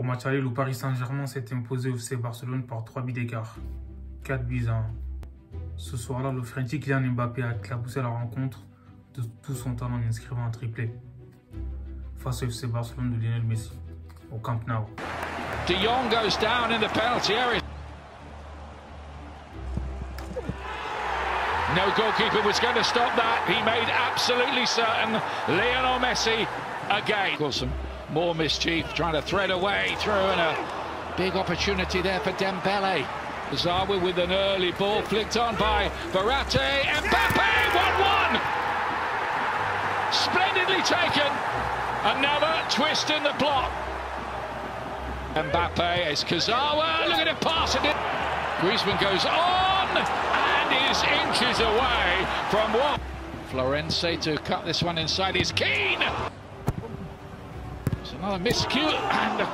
Au match aller, le Paris Saint-Germain s'était imposé au FC Barcelone par 3 buts d'écart. 4 buts à 1. Ce soir-là, le Frenchie Kylian Mbappé a éclaboussé la rencontre de tout son talent en inscrivant un triplé face au FC Barcelone de Lionel Messi au Camp Nou. De Jong goes down in the penalty area. No goalkeeper was going to stop that. He made absolutely certain. Lionel Messi again. Some more mischief trying to thread away through, and a big opportunity there for Dembele. Zawa with an early ball flicked on by Verratti. Mbappe 1-1. Splendidly taken. Another twist in the plot. Mbappe is Kazawa. Look at him passing it. Griezmann goes on and is inches away from what? Florenzi to cut this one inside is Keane. It's another miscue and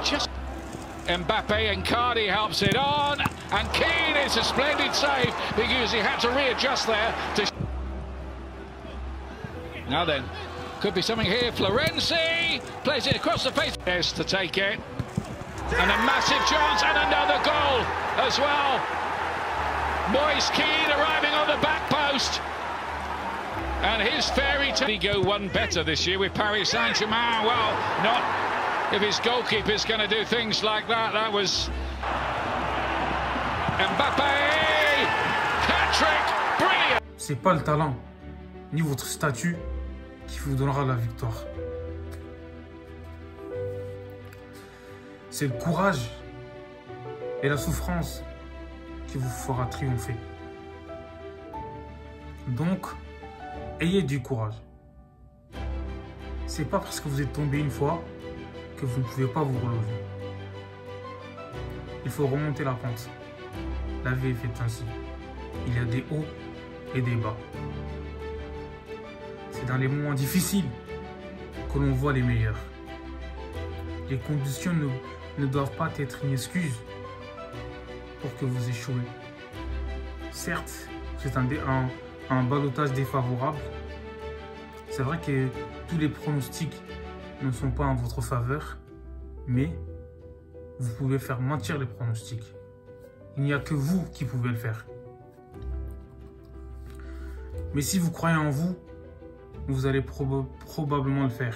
just Mbappe and Cardi helps it on, and Keane is a splendid save because he had to readjust there. Now then, could be something here. Florenzi plays it across the face. Yes, to take it. And a massive chance and another goal as well. Moise Keane arriving on the back post. And his fairy tale. He go one better this year with Paris Saint-Germain. Well, not if his goalkeeper's going to do things like that. That was Mbappé. Hat-trick, brilliant. C'est pas le talent ni votre statut qui vous donnera la victoire. C'est le courage et la souffrance qui vous fera triompher. Donc, ayez du courage. C'est pas parce que vous êtes tombé une fois que vous ne pouvez pas vous relever. Il faut remonter la pente. La vie est faite ainsi. Il y a des hauts et des bas. C'est dans les moments difficiles que l'on voit les meilleurs. Les conditions ne doivent pas être une excuse pour que vous échouez. Certes, c'est un ballottage défavorable. C'est vrai que tous les pronostics ne sont pas en votre faveur, mais vous pouvez faire mentir les pronostics. Il n'y a que vous qui pouvez le faire. Mais si vous croyez en vous, vous allez probablement le faire.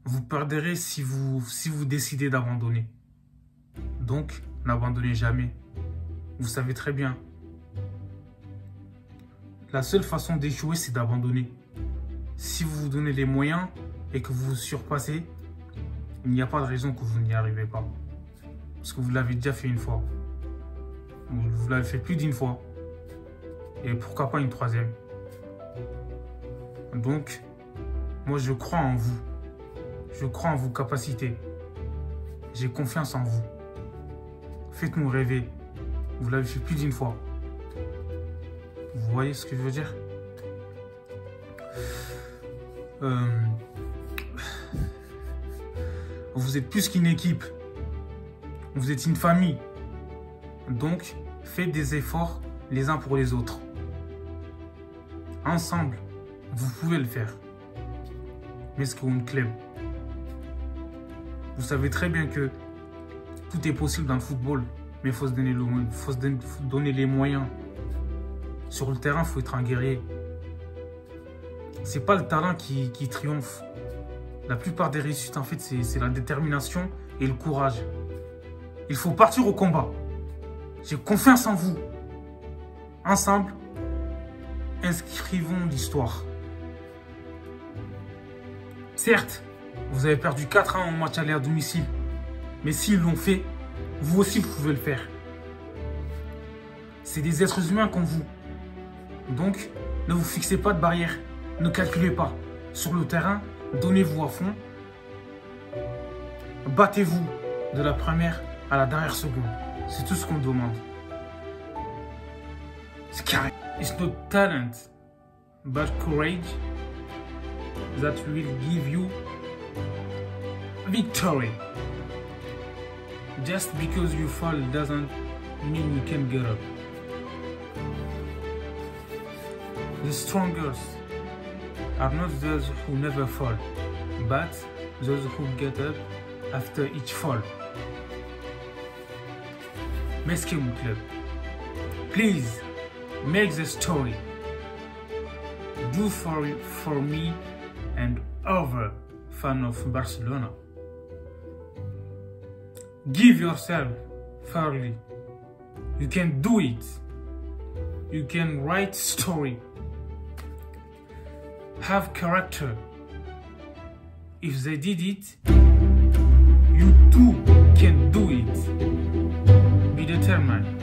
Vous perdrez si vous décidez d'abandonner. Donc, n'abandonnez jamais. Vous savez très bien. La seule façon d'échouer, c'est d'abandonner. Si vous vous donnez les moyens et que vous vous surpassez, il n'y a pas de raison que vous n'y arrivez pas. Parce que vous l'avez déjà fait une fois. Vous l'avez fait plus d'une fois. Et pourquoi pas une troisième. Donc, moi je crois en vous. Je crois en vos capacités. J'ai confiance en vous. Faites-nous rêver. Vous l'avez fait plus d'une fois. Vous voyez ce que je veux dire? Vous êtes plus qu'une équipe. Vous êtes une famille. Donc, faites des efforts les uns pour les autres. Ensemble, vous pouvez le faire. Mais ce qu'on club. Vous savez très bien que tout est possible dans le football, mais il faut se donner les moyens. Sur le terrain, il faut être un guerrier. C'est pas le talent qui triomphe. La plupart des réussites, en fait, c'est la détermination et le courage. Il faut partir au combat. J'ai confiance en vous. Ensemble, inscrivons l'histoire. Certes, vous avez perdu 4-1 au match aller à domicile. Mais s'ils l'ont fait, vous aussi vous pouvez le faire. C'est des êtres humains comme vous. Donc, ne vous fixez pas de barrière. Ne calculez pas. Sur le terrain, donnez-vous à fond. Battez-vous de la première à la dernière seconde. C'est tout ce qu'on demande. C'est carré. It's not talent, but courage that will give you victory. Just because you fall doesn't mean you can get up. The strongest are not those who never fall, but those who get up after each fall. Mesquimo Club, please make the story. Do for me and other fan of Barcelona. Give yourself fairly. You can do it. You can write story. Have character. If they did it, you too can do it. Be determined.